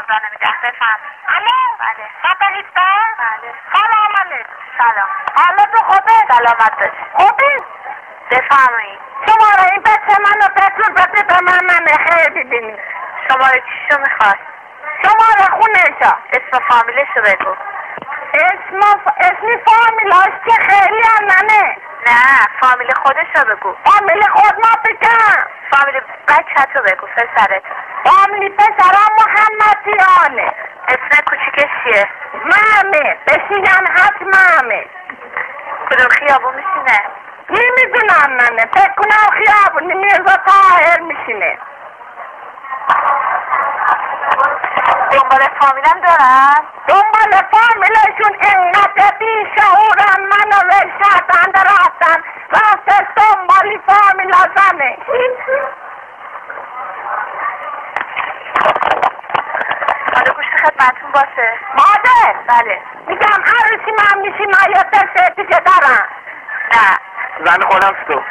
زنه میده بفهم. الو بله بابا نیستا؟ بله سلام علیکم. سلام. حالت خوبه؟ سلامت باش. خوبی؟ بفرمایید. شماره این بچه منو بتون بده به من خیلی بینی. شماره چیشو میخواد؟ شماره خونهشا. اسم فامیلشو بگو. اسمی فامیلاش که خیلی ننه. نه فامیل خودشو بگو. فامیل خود ما بگم. فامیل بچه‌تو بگو پسرتو. فامیل پسرم محمدیانه. اسم کوچیکش چیه؟ مامه بشینن حتمامه. کدوم خیابون میشینه؟ نمیدونم ننه فکر کنم خیابونی میرزا طاهر میشینه. دنبال فامیلم دارن؟ دنبال فامیلشون اینقدر بیشعورن منو وشتن رفتن دنبالی فامیلا زنه. حالا گوشت خدمتون باشه. مادر بله میگم عروسی من میشی یا دسته دیگه دارن. نه زن خودم تو